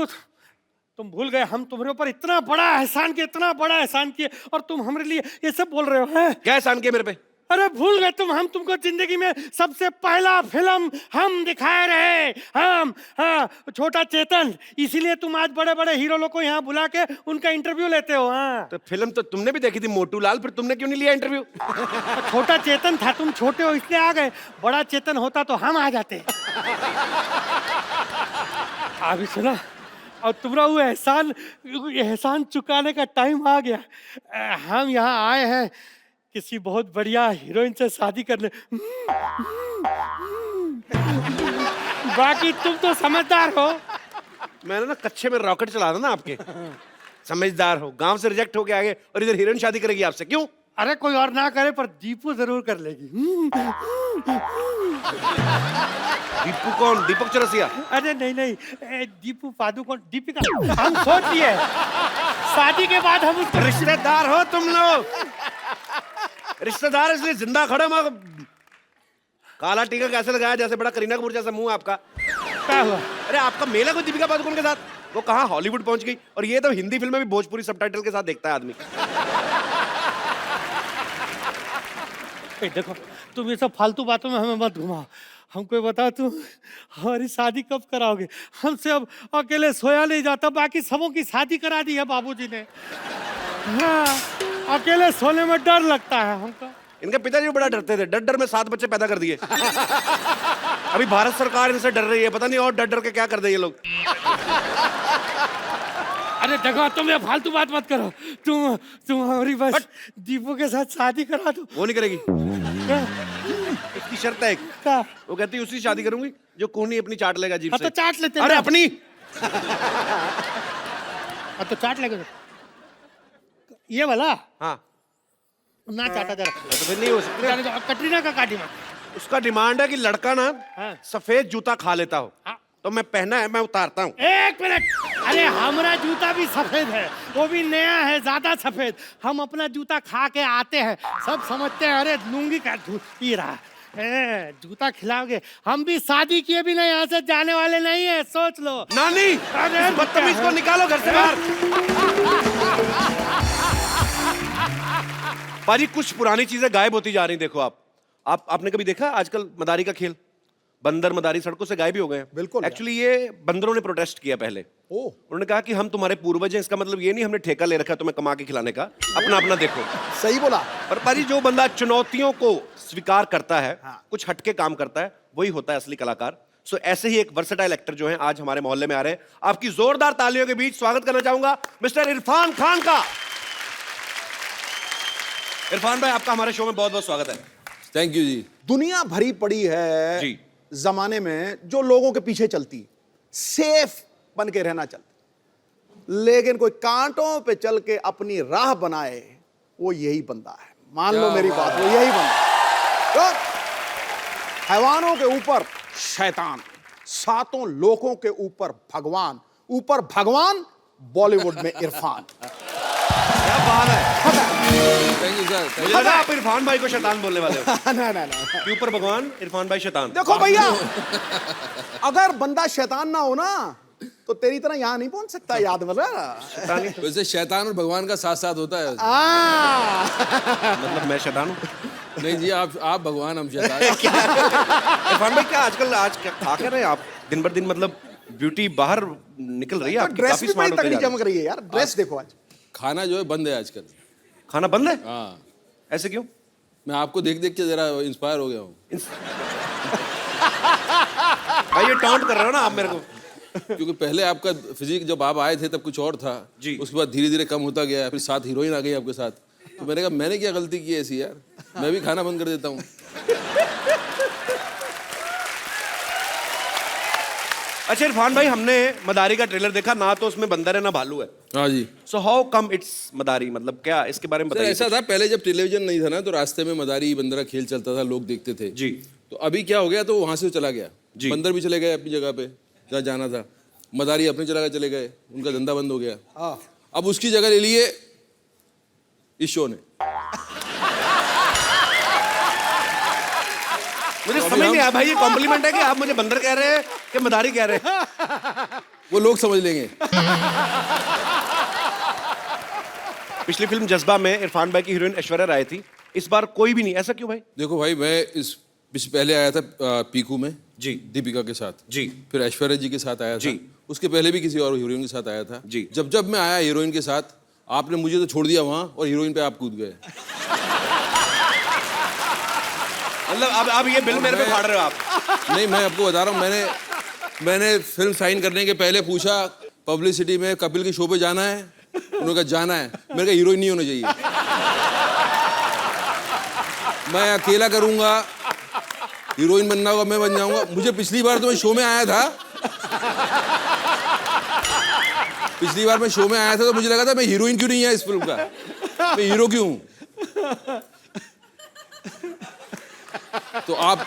प्रभु तुम भूल गए हम तुम्हारे ऊपर इतना बड़ा एहसान किए और तुम हमारे लिए ये सब बोल रहे हो हैं? क्या एहसान किया मेरे पे? अरे भूल गए तुम, हम तुमको जिंदगी में सबसे पहला फिल्म हम दिखाए रहे, हम, हाँ, छोटा चेतन। इसीलिए तुम आज बड़े बड़े हीरो लोग को यहाँ बुला के उनका इंटरव्यू लेते हो। हाँ, तो फिल्म तो तुमने भी देखी थी मोटू लाल, फिर तुमने क्यों नहीं लिया इंटरव्यू? छोटा चेतन था, तुम छोटे हो इसलिए आ गए। बड़ा चेतन होता तो हम आ जाते। अभी सुना, और तुम्हारा वो एहसान चुकाने का टाइम आ गया। हम यहाँ आए हैं किसी बहुत बढ़िया हीरोइन से शादी करने। बाकी तुम तो समझदार हो। मैंने ना कच्चे में रॉकेट चला था ना आपके। समझदार हो, गांव से रिजेक्ट होके आ गए और इधर हीरोइन शादी करेगी आपसे, क्यों? अरे कोई और ना करे पर दीपू जरूर कर लेगी। दीपू कौन? दीपक चौरसिया? अरे नहीं, दीपू पादुकोण, दीपिका। हम सोच लिए शादी के बाद हम उसको। रिश्तेदार हो तुम लोग, रिश्तेदार इसलिए जिंदा खड़े। मैं काला टीका कैसे लगाया, जैसे बड़ा करीना कपूर जैसा मुंह आपका। क्या हुआ? अरे आपका मेल है कोई दीपिका पादुकोण के साथ? वो कहाँ हॉलीवुड पहुंच गई, और ये तो हिंदी फिल्म में भी भोजपुरी सबटाइटल के साथ देखता है आदमी। देखो तुम ये सब फालतू बातों में हमें मत घुमाओ। हमको ये बताओ तुम हमारी शादी कब कराओगे? हमसे अब अकेले सोया नहीं जाता, बाकी सबों की शादी करा दी है बाबूजी ने। हाँ, अकेले सोने में डर लगता है हमको। इनके पिताजी भी बड़ा डरते थे, डर डर में 7 बच्चे पैदा कर दिए। अभी भारत सरकार इनसे डर रही है, पता नहीं और डर डर के क्या कर दे ये लोग। अरे देखो तुम ये फालतू बात मत करो। तुम हमारी बस दीपू के साथ शादी करा दो। वो नहीं करेगी, क्या? इसकी शर्त है एक। क्या? वो कहती है उसी से शादी करूंगी जो कोहनी अपनी चाट लेगा जीभ से। तो चाट लेते हैं। अरे अपनी। तो चाट लेगा ये वाला। हाँ ना चाटा जरा। तो फिर नहीं हो सकता। कटरीना का काटी में उसका डिमांड है कि लड़का ना हाँ। सफेद जूता खा लेता हो। हाँ। तो मैं पहना है, मैं उतारता हूँ। एक मिनट, अरे हमारा जूता भी सफेद है, वो भी नया है, ज्यादा सफेद। हम अपना जूता खा के आते हैं, सब समझते हैं अरे लूंगी का दूध पी रहा है। जूता खिलाओगे? हम भी शादी किए भी नहीं, यहाँ से जाने वाले नहीं है, सोच लो। नानी, अरे बदतमीज को निकालो घर से बाहर। पाजी कुछ पुरानी चीजें गायब होती जा रही, देखो आपने कभी देखा आजकल मदारी का खेल? बंदर मदारी सड़कों से गायब ही हो गए हैं। बिल्कुल। एक्चुअली ये बंदरों ने प्रोटेस्ट किया पहले। उन्होंने कहा कि हम तुम्हारे पूर्वज हैं, इसका मतलब ये नहीं हमने ठेका ले रखा तुम्हें कमा के खिलाने का, अपना अपना देखो। सही बोला। पर पाजी जो बंदा चुनौतियों को स्वीकार करता है, हाँ। कुछ हटके काम करता है, वही होता है असली कलाकार। सो ऐसे ही एक वर्सेटाइल एक्टर जो है आज हमारे मोहल्ले में आ रहे हैं। आपकी जोरदार तालियों के बीच स्वागत करना चाहूंगा मिस्टर इरफान खान का। इरफान भाई आपका हमारे शो में बहुत बहुत स्वागत है। थैंक यू जी। दुनिया भरी पड़ी है जी। जमाने में जो लोगों के पीछे चलती, सेफ बन के रहना चाहती, लेकिन कोई कांटों पे चल के अपनी राह बनाए, वो यही बंदा है। मान लो मेरी बात, वो यही बंदा है। तो हैवानों के ऊपर शैतान, 7 लोगों के ऊपर भगवान, ऊपर भगवान, बॉलीवुड में इरफान। क्या बात है। Thank you sir. मुझे लगा आप इरफान भाई को शैतान बोलने वाले हो। ना कि ऊपर भगवान, इरफान भाई शैतान। देखो भैया, अगर बंदा शैतान ना हो ना तो तेरी तरह यहां नहीं पहुंच सकता, याद वाला। वैसे शैतान और भगवान का साथ साथ होता है। मतलब मैं शैतान हूँ? नहीं जी, आप भगवान, हम शैतान। इरफान भाई क्या आजकल क्या खा कर रहे हैं आप? दिन बर दिन मतलब ब्यूटी बाहर निकल रही है आपकी, ड्रेस काफी भी बड़ी स्मार्ट होते तगड़ी जा रहे हैं। चमक रही है यार। ड्रेस देखो आज। खाना जो है बंद है आजकल। खाना बंद है? हाँ। ऐसे क्यों? मैं आपको देख देख के जरा इंस्पायर हो गया हूँ। भाई ये टॉन्ट कर रहे हो ना आप मेरे को। क्योंकि पहले आपका फिजिक जब आप आए थे तब कुछ और था जी। उसके बाद धीरे धीरे कम होता गया, फिर 7 हीरोइन आ गई आपके साथ। तो मैंने कहा मैंने क्या गलती की ऐसी यार, मैं भी खाना बंद कर देता हूँ। अच्छा इरफान भाई, हमने मदारी का ट्रेलर देखा ना, तो उसमें बंदर है ना भालू है। हाँ जी। सो हाउ कम इट्स मदारी, मतलब क्या इसके बारे में सर बताइए। ऐसा था, पहले जब टेलीविजन नहीं था ना तो रास्ते में मदारी बंदरा खेल चलता था, लोग देखते थे जी। तो अभी क्या हो गया, तो वहां से चला गया जी। बंदर भी चले गए अपनी जगह पे जहाँ जाना था, मदारी अपनी जगह चले गए, उनका धंधा बंद हो गया। अब उसकी जगह ले लिए इस शो ने। मुझे समझ नहीं आया भाई, ये कॉम्प्लीमेंट है कि आप मुझे बंदर कह रहे हैं कि मदारी कह रहे हैं? वो लोग समझ लेंगे। पिछली फिल्म जज्बा में इरफान भाई की हीरोइन ऐश्वर्या राय थी, इस बार कोई भी नहीं, ऐसा क्यों भाई? देखो भाई, मैं पहले आया था पीकू में जी। दीपिका के साथ जी। फिर ऐश्वर्या जी के साथ आया था जी। उसके पहले भी किसी और हीरोइन के साथ आया था जी। जब मैं आया हीरोइन के साथ, आपने मुझे तो छोड़ दिया वहां और हीरोइन पे आप कूद गए। मतलब अब ये बिल मेरे पे फाड़ रहे हो आप? नहीं, मैं आपको बता रहा हूँ, मैंने फिल्म साइन करने के पहले पूछा पब्लिसिटी में, कपिल के शो पे जाना है? उन्होंने कहा जाना है। मेरे का हीरोइन नहीं होना चाहिए, मैं अकेला करूंगा, हीरोइन बनना होगा मैं बन जाऊंगा। मुझे पिछली बार तो मैं शो में आया था, तो मुझे लगा था मैं हीरोइन क्यों नहीं है इस फिल्म का, मैं हीरो क्यों हूं? तो आप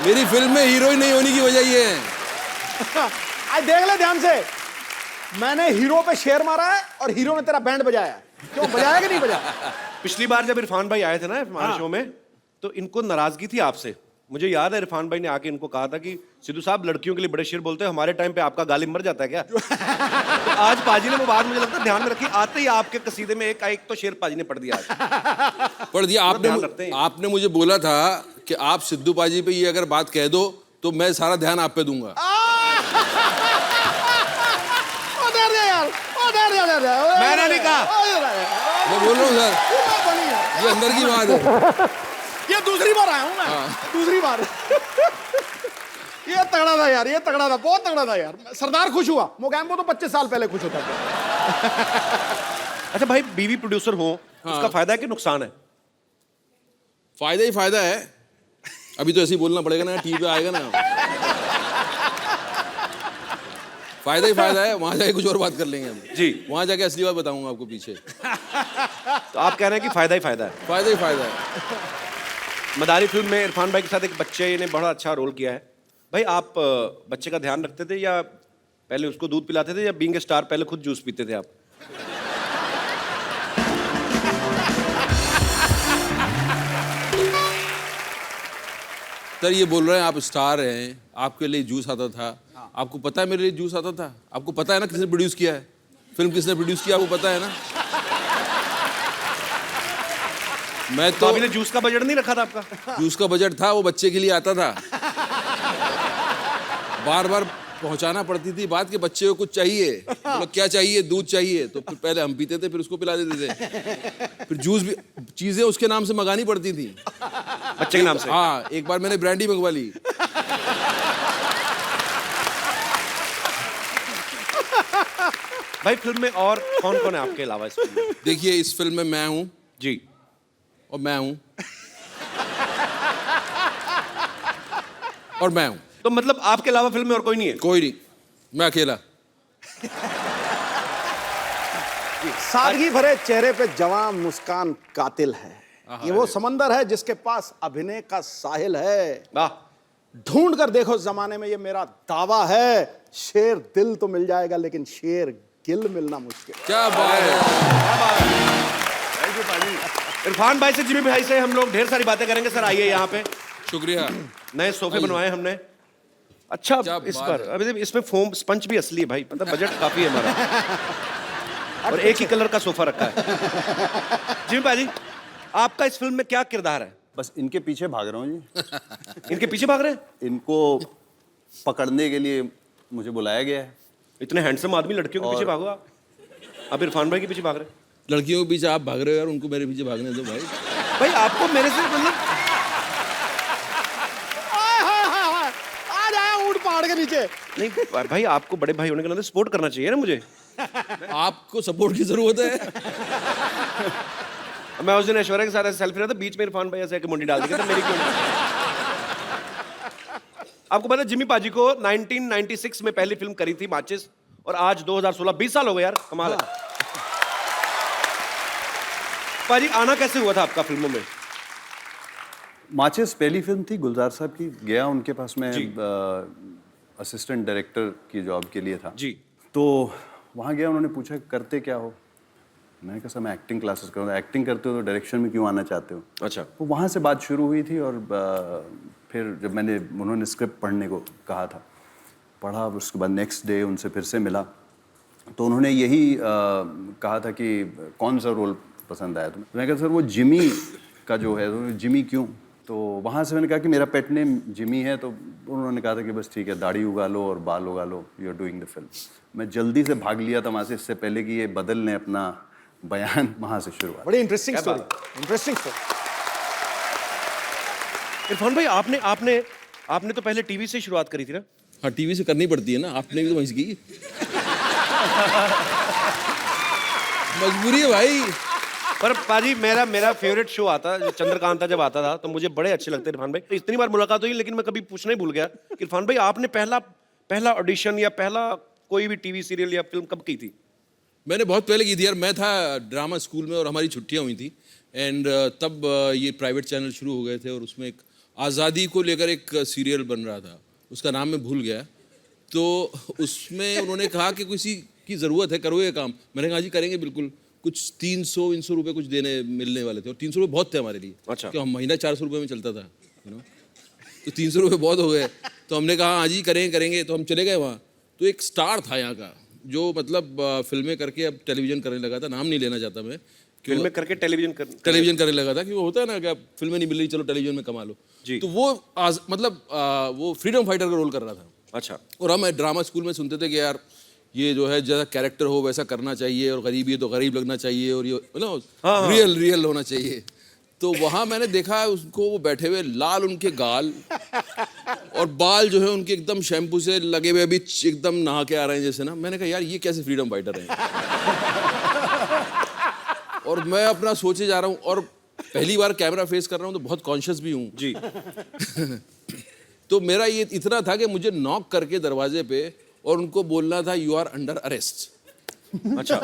मेरी फिल्म में हीरोइन नहीं होने की वजह ये है। आज देख ले ध्यान से, मैंने हीरो पे शेर मारा है और हीरो ने तेरा बैंड बजाया है। क्यों बजाया कि नहीं बजाया? पिछली बार जब इरफान भाई आए थे ना हमारे शो में, तो इनको नाराजगी थी आपसे। मुझे याद है इरफान भाई ने आके इनको कहा था कि सिद्धू साहब लड़कियों के लिए बड़े शेर बोलते हैं, हमारे टाइम पे आपका गालिब मर जाता है क्या? तो आज पाजी ने वो बात मुझे लगता है ध्यान में रखी, आते ही आपके कसीदे में एक तो शेर पाजी ने पढ़ दिया आज। पढ़ दिया ध्यान रखते हैं। आपने मुझे बोला था कि आप सिद्धू पाजी पे ये अगर बात कह दो तो मैं सारा ध्यान आप पे दूंगा। मैंने नहीं कहा, मैं बोल रहा हूँ सर, ये अंदर की बात है। ये दूसरी बार आया हूं मैं, दूसरी बार। ये तगड़ा था यार, ये तगड़ा था, बहुत तगड़ा था यार। सरदार खुश हुआ, मोगैम्बो तो 25 साल पहले खुश होता था। अच्छा भाई, बीवी प्रोड्यूसर हो, उसका फायदा है कि नुकसान है? फायदा ही फायदा है। अभी तो ऐसे ही बोलना पड़ेगा ना, टीवी पे आएगा ना। फायदा ही फायदा है, वहां जाके कुछ और बात कर लेंगे हम। जी। वहां जाके असली बात बताऊंगा आपको पीछे। तो आप कह रहे हैं कि फायदा ही फायदा है? फायदा ही फायदा है। मदारी फिल्म में इरफान भाई के साथ एक बच्चे ने बड़ा अच्छा रोल किया है। भाई आप बच्चे का ध्यान रखते थे या पहले उसको दूध पिलाते थे, या बीइंग ए स्टार पहले खुद जूस पीते थे आप? सर ये बोल रहे हैं आप स्टार हैं, आपके लिए जूस आता था। आपको पता है मेरे लिए जूस आता था? आपको पता है ना किसने प्रोड्यूस किया है फिल्म, किसने प्रोड्यूस किया, आपको पता है ना? मैं तो अभी जूस का बजट नहीं रखा था आपका? जूस का बजट था, वो बच्चे के लिए आता था। बार बार पहुंचाना पड़ती थी बात कि बच्चे को कुछ चाहिए। बोला क्या चाहिए? दूध चाहिए। तो फिर पहले हम पीते थे, फिर उसको पिला देते थे। फिर जूस भी, चीजें उसके नाम से मंगानी पड़ती थी, बच्चे के नाम से। हाँ, एक बार मैंने ब्रांडी मंगवा ली। भाई फिल्म में और कौन कौन है आपके अलावा इस फिल्म में? देखिए इस फिल्म में मैं हूं जी। और मैं हूं और मैं हूं। तो मतलब आपके अलावा फिल्म में और कोई नहीं है? कोई नहीं, मैं अकेला। सादगी भरे चेहरे पे जवान मुस्कान कातिल है। ये वो समंदर है जिसके पास अभिनय का साहिल है। वाह। ढूंढ कर देखो जमाने में, ये मेरा दावा है। शेर दिल तो मिल जाएगा, लेकिन शेर गिल मिलना मुश्किल। क्या बात है। थैंक यू पाजी। इरफान भाई से, जिमी भाई से हम लोग ढेर सारी बातें करेंगे। सर आइए यहाँ पे। शुक्रिया। नए सोफे बनवाए हमने। अच्छा, इस पर अभी इसमें फोम स्पंज भी असली है भाई, मतलब बजट काफी है हमारा। और एक ही कलर का सोफा रखा है। जिमी भाई, आपका इस फिल्म में क्या किरदार है? बस इनके पीछे भाग रहा हूँ जी। इनके पीछे भाग रहे हैं? इनको पकड़ने के लिए मुझे बुलाया गया है। इतने हैंडसम आदमी, लड़कियों के पीछे भागो आप। आप इरफान भाई के पीछे भाग रहे हैं? लड़कियों के पीछे आप भाग रहे हो यार, उनको मेरे पीछे भागने दो भाई। भाई आपको मेरे से मतलब आ जाए ऊंट पहाड़ के नीचे। नहीं भाई, आपको बड़े भाई होने के नाते सपोर्ट करना चाहिए ना मुझे। आपको सपोर्ट की जरूरत है। मैं उस दिन ऐश्वर्या के साथ ऐसे सेल्फी रहा था, बीच में इरफान भाई ऐसे मुंडी डाल दी, कहता मेरी क्यों नहीं? आपको पता है जिमी पाजी को 1996 में पहली फिल्म करी थी माचिस, और आज 2016, 20 साल हो गए यार, कमाल है। पाजी आना कैसे हुआ था आपका फिल्मों में? माचिस पहली फिल्म थी गुलजार साहब की। गया उनके पास में, असिस्टेंट डायरेक्टर की जॉब के लिए था जी। तो वहाँ गया, उन्होंने पूछा करते क्या हो। मैंने कहा सर मैं एक्टिंग क्लासेस करूँगा। एक्टिंग करते हो तो डायरेक्शन में क्यों आना चाहते हो? अच्छा। तो वहाँ से बात शुरू हुई थी। और फिर जब उन्होंने स्क्रिप्ट पढ़ने को कहा था, पढ़ा, उसके बाद नेक्स्ट डे उनसे फिर से मिला, तो उन्होंने यही कहा था कि कौन सा रोल पसंद आया तुम्हें। मैंने कहा सर वो जिमी का जो है, तो जिमी क्यों? तो वहाँ से मैंने कहा कि मेरा पेट नेम जिमी है, तो उन्होंने कहा था कि बस ठीक है, दाढ़ी उगा लो और बाल उगा लो, you are doing the film. मैं जल्दी से भाग लिया था वहाँ से, इससे पहले कि ये बदल लें अपना बयान, वहाँ से शुरुआत। बड़ी interesting story, interesting story. Irfan भाई आपने तो पहले टीवी से शुरुआत करी थी ना? हाँ, टीवी से करनी पड़ती है ना, आपने भी तो वहीं की। मजबूरी है भाई। पर पाजी मेरा फेवरेट शो आता जो चंद्रकांता जब आता था, तो मुझे बड़े अच्छे लगते इरफान भाई। इतनी बार मुलाकात हुई लेकिन मैं कभी पूछना ही भूल गया कि इरफान भाई आपने पहला ऑडिशन या पहला कोई भी टीवी सीरियल या फिल्म कब की थी? मैंने बहुत पहले की थी यार। मैं था ड्रामा स्कूल में और हमारी छुट्टियां हुई थी, एंड तब ये प्राइवेट चैनल शुरू हो गए थे और उसमें एक आज़ादी को लेकर एक सीरियल बन रहा था, उसका नाम मैं भूल गया। तो उसमें उन्होंने कहा कि किसी की ज़रूरत है, करो ये काम। मैंने कहा जी करेंगे बिल्कुल। कुछ 300 रुपये कुछ मिलने वाले थे, और 300 रुपये बहुत थे हमारे लिए। अच्छा। क्यों, हम महीना 400 रुपये में चलता था, तो 300 रुपये बहुत हो गए। तो हमने कहा हाँ जी करेंगे। तो हम चले गए वहाँ। तो एक स्टार था यहाँ का, जो मतलब फिल्में करके अब टेलीविज़न करने लगा था। नाम नहीं लेना चाहता मैं, फिल्में करके टेलीविजन करने लगा था कि वो होता है ना कि अब फिल्में नहीं मिल रही, चलो टेलीविजन में कमा लो जी। तो वो वो फ्रीडम फाइटर का रोल कर रहा था। अच्छा। और हम ड्रामा स्कूल में सुनते थे कि यार ये जो है जैसा कैरेक्टर हो वैसा करना चाहिए, और गरीबी है तो गरीब लगना चाहिए, और ये मतलब रियल होना चाहिए। तो वहाँ मैंने देखा उसको, वो बैठे हुए, लाल उनके गाल और बाल जो है उनके एकदम शैम्पू से लगे हुए, अभी एकदम नहा के आ रहे हैं जैसे ना। मैंने कहा यार ये कैसे फ्रीडम फाइटर हैं। और मैं अपना सोचे जा रहा हूँ, और पहली बार कैमरा फेस कर रहा हूँ तो बहुत कॉन्शियस भी हूँ जी। तो मेरा ये इतना था कि मुझे नॉक करके दरवाजे पे और उनको बोलना था यू आर अंडर अरेस्ट। अच्छा।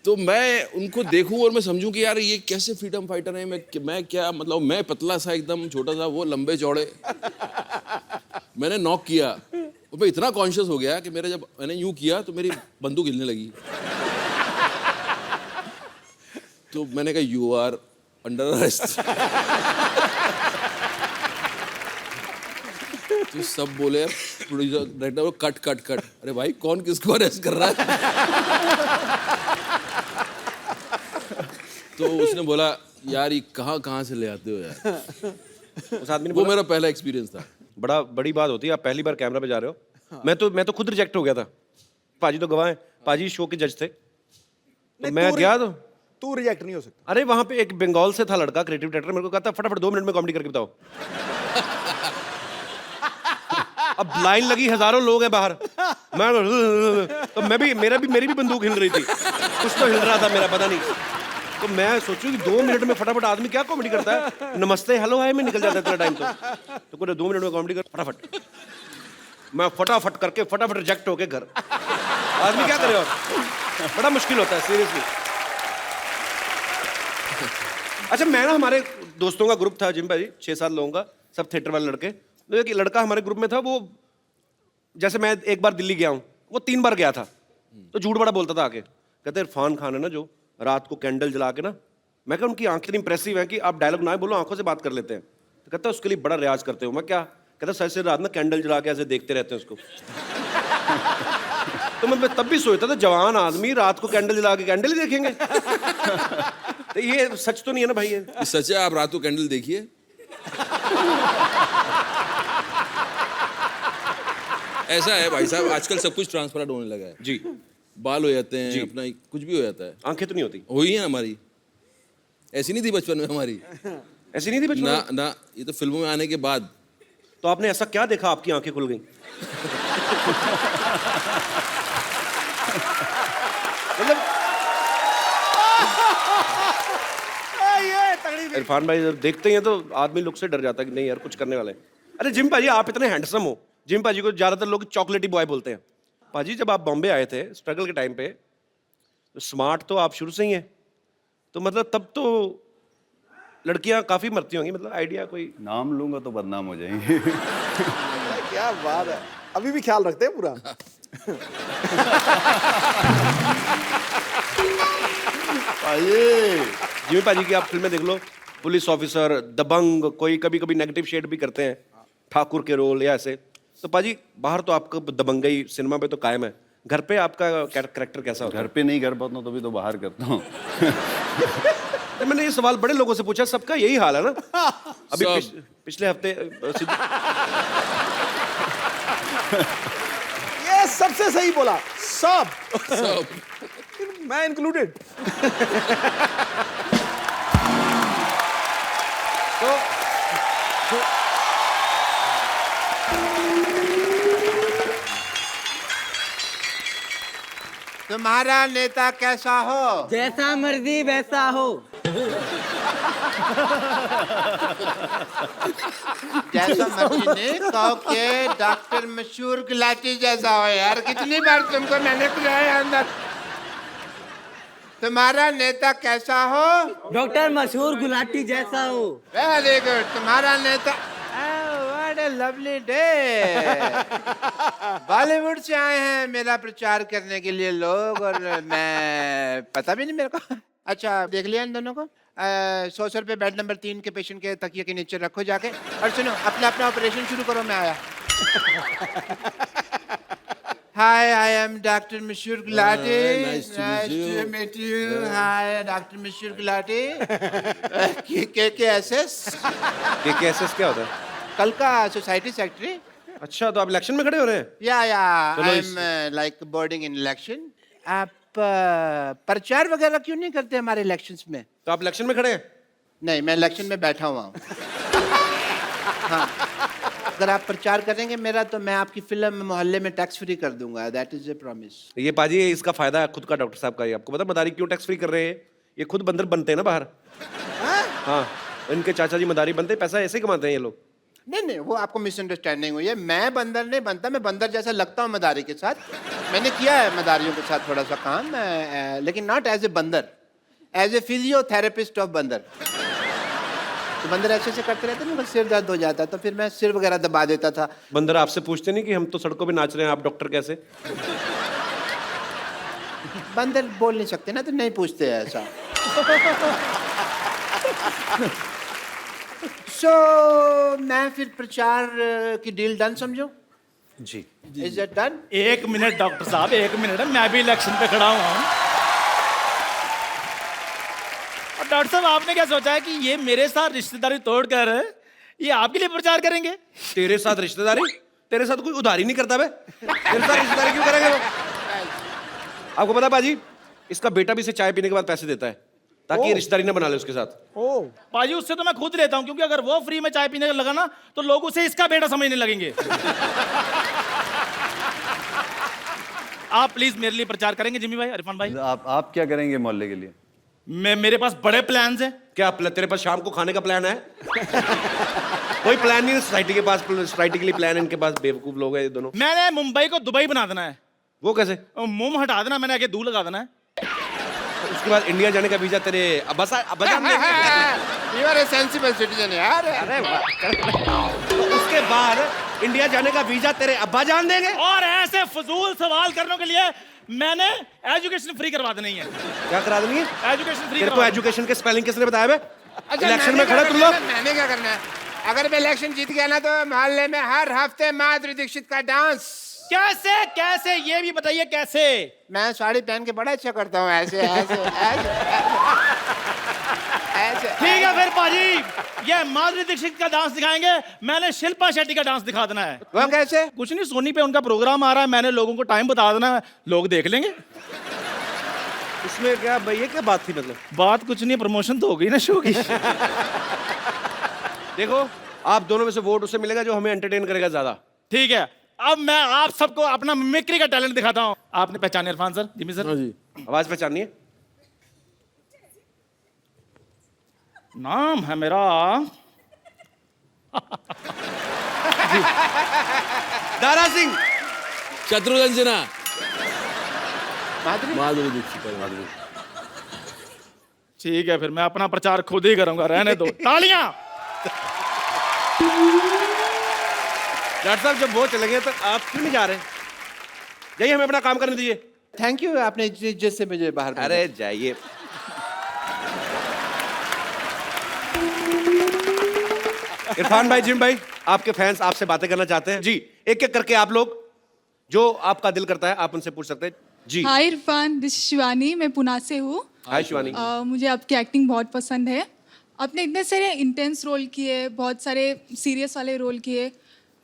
तो मैं उनको देखूं और मैं समझूं कि यार ये कैसे फ्रीडम फाइटर हैं। मैं क्या मतलब, मैं पतला सा एकदम छोटा सा, वो लंबे चौड़े। मैंने नॉक किया और मैं इतना कॉन्शियस हो गया कि मेरा जब मैंने यूं किया तो मेरी बंदूक हिलने लगी। तो मैंने कहा यू आर अंडर अरेस्ट। तो सब बोले, प्रोड्यूसर डायरेक्टर, कट। अरे भाई कौन किसको अरेस्ट कर रहा है? तो उसने बोला यार ये कहाँ से ले आते हो यार। उस आदमी ने वो बोला, मेरा पहला एक्सपीरियंस था। बड़ी बात होती है, आप पहली बार कैमरा पे जा रहे हो। मैं तो खुद रिजेक्ट हो गया था। पाजी तो गवाह हैं, पाजी शो के जज थे। तो मैं गया तो तू रिजेक्ट नहीं हो सकता। अरे वहां पे एक बंगाल से था लड़का, क्रिएटिव डायरेक्टर, मेरे को कहता फटाफट 2 मिनट में कॉमेडी करके बताओ। अब लाइन लगी, हजारों लोग हैं बाहर। तो मेरी भी बंदूक हिल रही थी, कुछ तो हिल रहा था मेरा, पता नहीं। तो मैं सोचूं कि 2 मिनट में फटाफट आदमी क्या कॉमेडी करता है, नमस्ते हेलो हाय में निकल जाता है इतना टाइम। तो पूरे 2 मिनट में कॉमेडी कर फटाफट। मैं फटाफट करके फटाफट रिजेक्ट होके घर। आदमी क्या करे, और बड़ा मुश्किल होता है सीरियसली। अच्छा, मैं ना, हमारे दोस्तों का ग्रुप था जिम भाई, 6-7 लोगों का, सब थिएटर वाले लड़के। तो एक लड़का हमारे ग्रुप में था, वो जैसे मैं एक बार दिल्ली गया हूँ, वो 3 बार गया था। तो झूठ बड़ा बोलता था आके, कहते इरफान खान है ना जो रात को कैंडल जला के ना, मैं कहा उनकी आंखें इतनी इंप्रेसिव है कि आप डायलॉग ना बोलो, आंखों से बात कर लेते हैं। तो कहता उसके लिए बड़ा रियाज करते हो। मैं क्या? कहता सर से रात में कैंडल जला के ऐसे देखते रहते हैं उसको। तो मैं तब भी सोचता था, जवान आदमी रात को कैंडल जला के कैंडल ही देखेंगे। तो ये सच तो नहीं है ना भाई? ये सच है, आप रात को कैंडल देखिए। ऐसा है भाई साहब, आजकल सब कुछ ट्रांसपेरेंट होने लगा है जी। बाल हो जाते हैं, अपना कुछ भी हो जाता है। आंखें तो नहीं होती? हुई है हमारी, ऐसी नहीं थी बचपन में हमारी। ऐसी नहीं थी बचपन में? ना, ये तो फिल्मों में आने के बाद। तो आपने ऐसा क्या देखा आपकी आंखें खुल गई? मतलब इरफान भाई जब देखते हैं तो आदमी लुक से डर जाता है कि नहीं यार कुछ करने वाले हैं। अरे जिम भाजी आप इतने हैंडसम हो, जिम भाजी को ज्यादातर लोग चॉकलेटी बॉय बोलते हैं। भाजी जब आप बॉम्बे आए थे स्ट्रगल के टाइम पे, तो स्मार्ट तो आप शुरू से ही हैं, तो मतलब तब तो लड़कियां काफी मरती होंगी, मतलब आइडिया कोई? नाम लूंगा तो बदनाम हो जाएंगे। क्या बात है, अभी भी ख्याल रखते हैं पूरा। जिमी पाजी की आप फिल्में देख लो, पुलिस ऑफिसर, दबंग, कोई कभी कभी नेगेटिव शेड भी करते हैं, ठाकुर के रोल या ऐसे, तो पाजी बाहर तो आपका दबंगई सिनेमा पे तो कायम है, घर पे आपका कैरेक्टर कैसा होता है? घर पे नहीं कर पाता हूँ तभी तो बाहर करता हूँ। तो मैंने ये सवाल बड़े लोगों से पूछा, सबका यही हाल है ना। अभी सब। पिछले हफ्ते ये सबसे सही बोला, सब सब मैं इंक्लूडेड। तुम्हारा नेता कैसा हो? जैसा मर्जी वैसा हो। जैसा मर्जी नहीं, कहो के डॉक्टर मशहूर गुलाटी जैसा हो। यार कितनी बार तुमको मैंने बुलाया अंदर। तुम्हारा नेता कैसा हो? डॉक्टर मशहूर गुलाटी जैसा हो। Very good. तुम्हारा नेता, what a lovely day. Bollywood से आए हैं मेरा प्रचार करने के लिए लोग, और मैं पता भी नहीं मेरे को। अच्छा देख लिया इन दोनों को। 100 रुपये बेड नंबर 3 के पेशेंट के तकिए के नीचे रखो जाके, और सुनो अपना अपना ऑपरेशन शुरू करो। मैं आया। हाय, आई एम डॉक्टर मशहूर Gulati. nice to meet you. Hi doctor मशहूर गुलाटी। KKSS KKSS क्या होता है? कल का सोसाइटी सेक्रेटरी। अच्छा, तो आप इलेक्शन में खड़े हो रहे हैं? या चलो I am like boarding in election. आप प्रचार वगैरह क्यों नहीं करते हमारे इलेक्शंस में? तो आप इलेक्शन में खड़े हैं? नहीं, मैं इलेक्शन में बैठा हुआ हूँ। हाँ, अगर आप प्रचार करेंगे मेरा तो मैं आपकी फिल्म मोहल्ले में टैक्स फ्री कर दूंगा। That is a promise. ये पाजी इसका फायदा है खुद का डॉक्टर साहब का। ये आपको पता मदारी क्यों टैक्स फ्री कर रहे हैं? ये खुद बंदर बनते हैं ना बाहर। हाँ, इनके चाचा जी मदारी बनते हैं, पैसा ऐसे ही कमाते हैं ये लोग। नहीं, वो आपको मिसअंडरस्टैंडिंग हुई है। मैं बंदर नहीं बनता, मैं बंदर जैसा लगता हूँ मदारी के साथ। मैंने किया है मदारियों के साथ थोड़ा सा काम, लेकिन नॉट एज ए बंदर, एज ए फिजियोथेरेपिस्ट ऑफ बंदर। तो बंदर ऐसे से करते रहते ना, बस सिर दर्द हो जाता, तो फिर मैं सिर वगैरह दबा देता था। बंदर आपसे पूछते नहीं कि हम तो सड़कों पे नाच रहे हैं, आप डॉक्टर कैसे? बंदर बोल नहीं सकते ना, तो नहीं पूछते ऐसा। मैं फिर प्रचार की डील डन समझो? जी। Is it done? एक मिनट डॉक्टर साहब, एक मिनट, मैं भी इलेक्शन पे खड़ा हुआ हूँ। और डॉक्टर साहब आपने क्या सोचा है कि ये मेरे साथ रिश्तेदारी तोड़कर ये आपके लिए प्रचार करेंगे? तेरे साथ रिश्तेदारी? तेरे साथ कोई उधारी नहीं करता बे? तेरे साथ रिश्तेदारी क्यों करेंगे वो? आपको पता बाजी, इसका बेटा भी इसे चाय पीने के बाद पैसे देता है ताकि ये रिश्तेदारी ना बना ले उसके साथ। पाजी उससे तो मैं खुद लेता हूँ, क्योंकि अगर वो फ्री में चाय पीने लगा ना तो लोग उसे इसका बेटा समझने लगेंगे। आप प्लीज मेरे लिए प्रचार करेंगे जिमी भाई, इरफान भाई? आप क्या करेंगे मोहल्ले के लिए? मेरे पास बड़े प्लान्स हैं। क्या तेरे पास शाम को खाने का प्लान है? कोई प्लान नहीं है सोसाइटी के पास। सोसाइटी के लिए प्लान है इनके पास। बेवकूफ लोग हैं ये दोनों। मैंने मुंबई को दुबई बना देना है। वो कैसे? मुंह हटा देना, मैंने आगे दूर लगा देना है। उसके बाद इंडिया जाने का वीजा तेरे अब्बाजान देंगे। You are a sensible citizen यार। अरे वाह। तो उसके बाद इंडिया जाने का वीजा तेरे अब्बाजान देंगे? और ऐसे फजूल सवाल करने के लिए मैंने एजुकेशन फ्री करवा देनी है। क्या करा देनी है? Education free. तेरे को एजुकेशन के स्पेलिंग किसने बताया बे? अच्छा, इलेक्शन में खड़े तुम लोग। मैंने क्या करना है? अगर मैं इलेक्शन जीत गया ना तो मोहल्ले में हर हफ्ते माधुरी दीक्षित का डांस। कैसे कैसे ये भी बताइए कैसे? मैं साड़ी पहन के बड़ा अच्छा करता हूँ, ऐसे ऐसे ऐसे ऐसे। ठीक है फिर पाजी, ये माधुरी दीक्षित का डांस दिखाएंगे, मैंने शिल्पा शेट्टी का डांस दिखा देना है। वो कैसे? कुछ नहीं, सोनी पे उनका प्रोग्राम आ रहा है, मैंने लोगों को टाइम बता देना है, लोग देख लेंगे। इसमें क्या भाई, ये क्या बात थी? मतलब बात कुछ नहीं, प्रमोशन तो हो गई ना शो की। देखो, आप दोनों में से वोट उसे मिलेगा जो हमें एंटरटेन करेगा ज्यादा। ठीक है, अब मैं आप सबको अपना मिमिक्री का टैलेंट दिखाता हूँ। आपने पहचाने इरफान सर, जिमी सर? जी। आवाज पहचाननी है? नाम है मेरा दारा सिंह। शत्रुघ्न माधुरी? माधुरी दीक्षित। माधुरी। ठीक है, फिर मैं अपना प्रचार खुद ही करूंगा, रहने दो। तालियां। डॉक्टर साहब, जब वो चले गए तो आप क्यों नहीं जा रहे? जाइए, हमें अपना काम करने दीजिए। थैंक यू, आपने इज्जत से मुझे बाहर भेजा। अरे जाइए। इरफान भाई, जिम भाई, आपके फैंस आपसे बातें करना चाहते हैं। जी, एक एक करके आप लोग जो आपका दिल करता है आप उनसे पूछ सकते हैं। जी, हाय इरफान, दिस शिवानी, मैं पुणे से हूँ। हाय शिवानी। मुझे आपकी एक्टिंग बहुत पसंद है। आपने इतने सारे इंटेंस रोल किए, बहुत सारे सीरियस वाले रोल किए,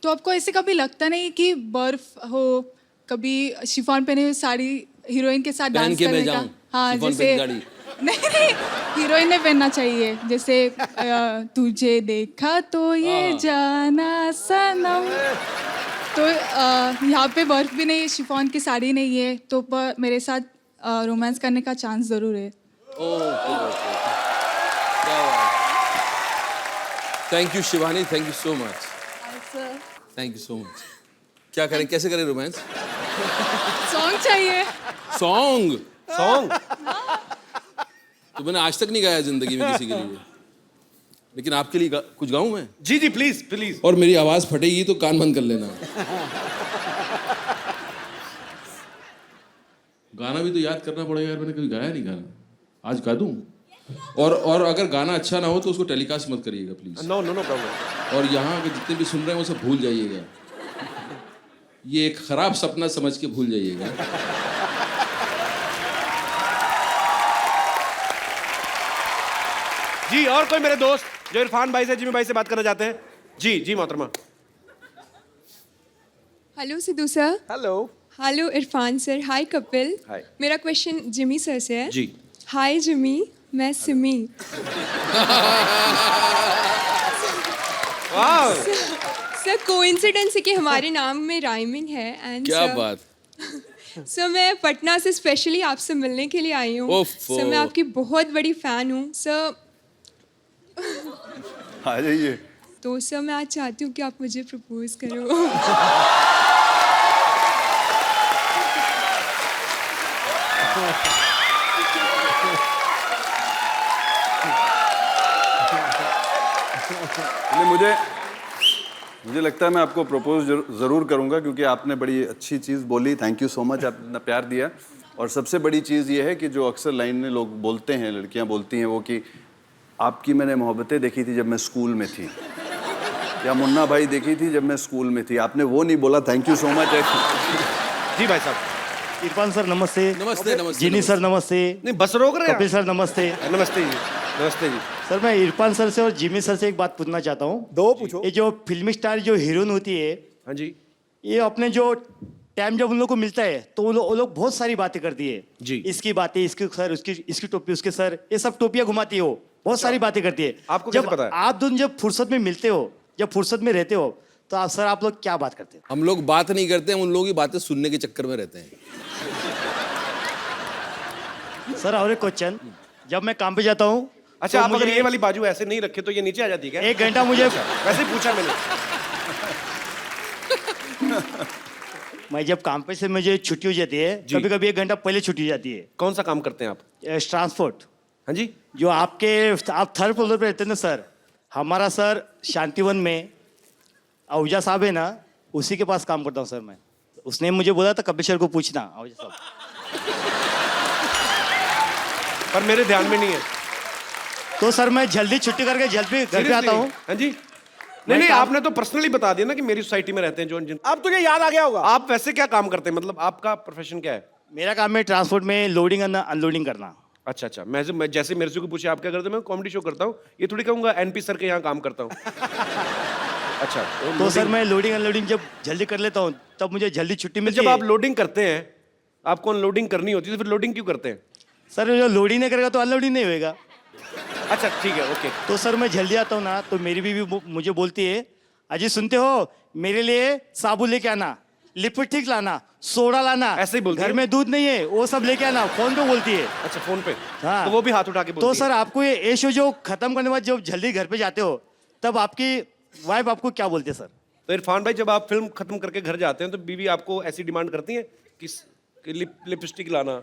तो आपको ऐसे कभी लगता नहीं कि बर्फ हो, कभी शिफॉन पहने हुए साड़ी हीरोइन के साथ पहन डांस के मैं करने का? जाऊं, हाँ, शिफॉन जैसे पहन गाड़ी। नहीं, हीरोइन ने पहनना चाहिए, जैसे तुझे देखा तो ये जाना सनम। तो यहाँ पे बर्फ भी नहीं है, शिफॉन की साड़ी नहीं है, तो मेरे साथ रोमांस करने का चांस ज़रूर है। Thank you Shivani, thank you so much, thank you so much. क्या करें, कैसे करें रोमांस? सॉन्ग चाहिए। सॉन्ग? सॉन्ग? तो मैंने आज तक नहीं गाया जिंदगी में किसी के लिए, लेकिन आपके लिए कुछ गाऊं मैं? जी जी प्लीज प्लीज। और मेरी आवाज फटेगी तो कान बंद कर लेना। गाना भी तो याद करना पड़ेगा यार, मैंने कभी गाया नहीं गाना, आज गा दूं। और अगर गाना अच्छा ना हो तो उसको टेलीकास्ट मत करिएगा please. No no no problem. और यहाँ के जितने भी सुन रहे हैं वो सब भूल जाइएगा, ये एक खराब सपना समझ के भूल जाइएगा। जी, और कोई मेरे दोस्त जो इरफान भाई से, जिमी भाई से बात करना चाहते हैं? जी जी मोहतरमा। Hello Sidhu sir. Hello. Hello Irfan sir. Hi Kapil. Hi. मेरा क्वेश्चन जिमी सर से है। जी। हाय जिमी, मैं सिमी। वाह, सर कोइंसिडेंस है कि हमारे नाम में राइमिंग है एंड क्या बात। सर मैं पटना से स्पेशली आपसे मिलने के लिए आई हूँ। ओफो। सर मैं आपकी बहुत बड़ी फ़ैन हूँ सर। आ जाइए। तो सर मैं आज चाहती हूँ कि आप मुझे प्रपोज करो। नहीं, मुझे लगता है मैं आपको प्रपोज ज़रूर करूंगा, क्योंकि आपने बड़ी अच्छी चीज़ बोली। थैंक यू सो मच, आपने इतना प्यार दिया। और सबसे बड़ी चीज़ ये है कि जो अक्सर लाइन में लोग बोलते हैं, लड़कियां बोलती हैं, वो कि आपकी मैंने मोहब्बतें देखी थी जब मैं स्कूल में थी, या मुन्ना भाई देखी थी जब मैं स्कूल में थी। आपने वो नहीं बोला। Thank you so much. जी भाई साहब। इरफान सर नमस्ते। नमस्ते नमस्ते। जिनी सर नमस्ते। नहीं बस रोक रहे कपिल हैं? सर नमस्ते। नमस्ते जी, नमस्ते जी। सर मैं इरफान सर से और जिमी सर से एक बात पूछना चाहता हूँ। दो पूछो। ये जो फिल्मी स्टार जो हीरोइन होती है, हाँ जी। ये अपने जो टाइम जब उन लोग को मिलता है तो वो लोग बहुत सारी बातें करती है। जी। इसकी बातें, इसकी सर, इसकी टोपी, उसके सर, ये सब टोपियां घुमाती है, वो बहुत सारी बातें करती है। आपको कैसे जब पता है? आप दोनों जब फुर्सत में मिलते हो, जब फुर्सत में रहते हो, तो आप लोग क्या बात करते हम लोग बात नहीं करते, हम उन लोगों की बातें सुनने के चक्कर में रहते हैं। हो? सर और एक क्वेश्चन, जब मैं काम पे जाता हूँ, अच्छा, तो आप अगर मुझे ये वाली बाजू ऐसे नहीं रखे तो ये नीचे आ जाती है क्या? 1 घंटा मुझे वैसे ही पूछा मैंने। मैं जब काम पे से मुझे छुट्टी हो जाती है, कभी कभी 1 घंटा पहले छुट्टी हो जाती है। कौन सा काम करते हैं आप? ट्रांसपोर्ट। हाँ जी। जो आप थर्ड फ्लोर पे रहते हैं ना सर, हमारा सर शांतिवन में आहूजा साहब है ना, उसी के पास काम करता हूँ सर मैं। उसने मुझे बोला था कपिल सर को पूछना, आहूजा साहब। पर मेरे ध्यान में नहीं है। तो सर मैं जल्दी छुट्टी करके जल्दी घर पे आता हूँ। हाँ जी। नहीं नहीं, आपने तो पर्सनली बता दिया ना कि मेरी सोसाइटी में रहते हैं जो जिन। अब तुझे याद आ गया होगा। आप वैसे क्या काम करते हैं, मतलब आपका प्रोफेशन क्या है? मेरा काम है ट्रांसपोर्ट में लोडिंग और अनलोडिंग करना। अच्छा अच्छा, मैं जैसे मेरे से को पूछे आप क्या करते हैं, मैं कॉमेडी शो करता हूँ, ये थोड़ी कहूँगा एनपी सर के यहाँ काम करता हूँ। अच्छा, तो सर मैं लोडिंग अनलोडिंग जब जल्दी कर लेता हूँ तब मुझे जल्दी छुट्टी मिलती जब है। आप लोडिंग करते हैं, आपको अनलोडिंग करनी होती है, तो फिर लोडिंग क्यों करते हैं? सर जो लोडिंग नहीं करेगा तो अनलोडिंग नहीं होएगा। अच्छा ठीक है, ओके। तो सर मैं जल्दी आता हूँ ना, तो मेरी बीवी मुझे बोलती है, अजी सुनते हो, मेरे लिए साबुन लेके आना, लिपस्टिक लाना, सोडा लाना, ऐसे ही बोलती घर है? में दूध नहीं है वो सब लेके आना, फोन पे बोलती है। अच्छा, फोन पे? हाँ। तो वो भी हाथ उठा के बोलती तो है? सर आपको ये शो जो खत्म करने के बाद जब जल्दी घर पे जाते हो, तब आपकी वाइफ आपको क्या बोलती है सर? तो इरफान भाई, जब आप फिल्म खत्म करके घर जाते हैं तो बीवी आपको ऐसी डिमांड करती है कि लिपस्टिक लाना?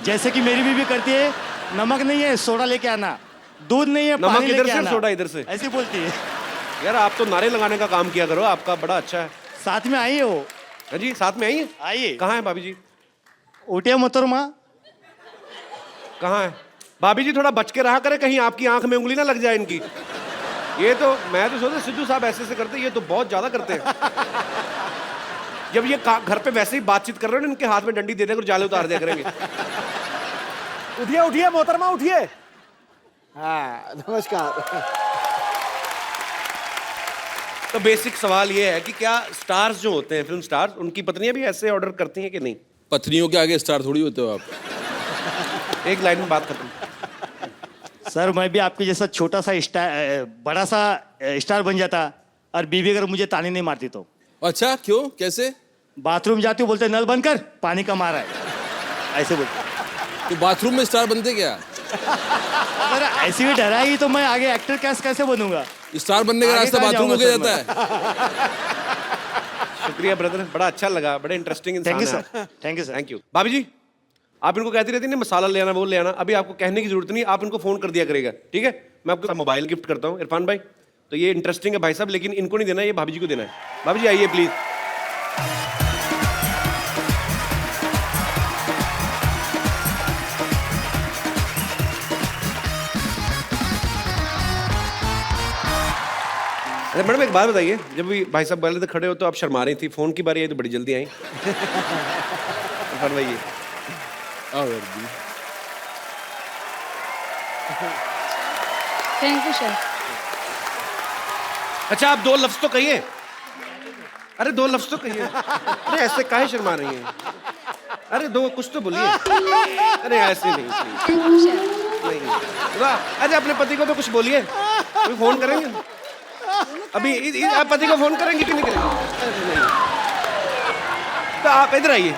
जैसे कि मेरी बीवी करती है, नमक नहीं है सोडा लेके आना, दूध नहीं है नमक पानी इधर लेके से, आना, सोडा इधर से। ऐसी बोलती है। यार आप तो नारे लगाने का काम किया करो, आपका बड़ा अच्छा है। साथ में आई है वो। हाँ जी, साथ में आई है? आइए। कहाँ है भाभी जी? उठिया मोहतरमा। कहाँ है भाभी जी? थोड़ा बच के रहा करे, कहीं आपकी आंख में उंगली ना लग जाए इनकी। ये तो मैं तो सोचता सिद्धू साहब ऐसे ऐसे करते, ये तो बहुत ज्यादा करते हैं। जब ये घर पे वैसे ही बातचीत कर रहे हैं, इनके हाथ में डंडी दे देकर जाले उतार दिया करेंगे। उठिए उठिए मोहतरमा उठिए। हाँ नमस्कार। तो बेसिक सवाल ये है कि क्या स्टार्स जो होते हैं, फिल्म स्टार्स, उनकी पत्नियां भी ऐसे ऑर्डर करती हैं कि नहीं? पत्नियों के आगे स्टार थोड़ी होते हो आप। एक लाइन में बात खत्म। सर मैं भी आपके जैसा छोटा सा स्टार, बड़ा सा स्टार बन जाता, और बीवी अगर मुझे ताने नहीं मारती तो। अच्छा क्यों, कैसे? बाथरूम जाती हूँ, बोलते नल बंद कर, पानी कम आ रहा है, ऐसे बोलते। तो बाथरूम में स्टार बनते क्या? अगर ऐसी भी डराएगी तो मैं आगे एक्टर कैसे बनूंगा? स्टार बनने का आगे रास्ता कहाँ बाथरूम हो जाऊंगा गया सर जाता है। शुक्रिया ब्रदर, बड़ा अच्छा लगा, बड़े इंटरेस्टिंग इंसान थैंक यू हैं सर, आप। Thank you sir. Thank you. भाभी जी, आप इनको कहती रहती नहीं मसाला ले आना, वो ले आना, अभी आपको कहने की जरूरत नहीं, आप इनको फोन कर दिया करेगा, ठीक है? मैं आपको मोबाइल गिफ्ट करता हूँ इरफान भाई। तो ये इंटरेस्टिंग है भाई साहब, लेकिन इनको नहीं देना, ये भाभी जी को देना है। भाभी जी आइए प्लीज। अरे मैडम एक बात बताइए, जब भी भाई साहब पहले तो खड़े हो तो आप शर्मा रही थी, फोन की बारी आई तो बड़ी जल्दी आई। फरमाइए। Thank you sir. अच्छा आप दो लफ्ज तो कहिए। अरे दो लफ्ज तो कहिए। अरे ऐसे काहे शर्मा रही हैं? अरे दो कुछ तो बोलिए। अरे ऐसे नहीं, नहीं। अरे अपने पति को तो कुछ बोलिए, अभी फोन करेंगे अभी। आप पति को फोन करेंगे कि नहीं करेंगे? नहीं। तो आप इधर आइए।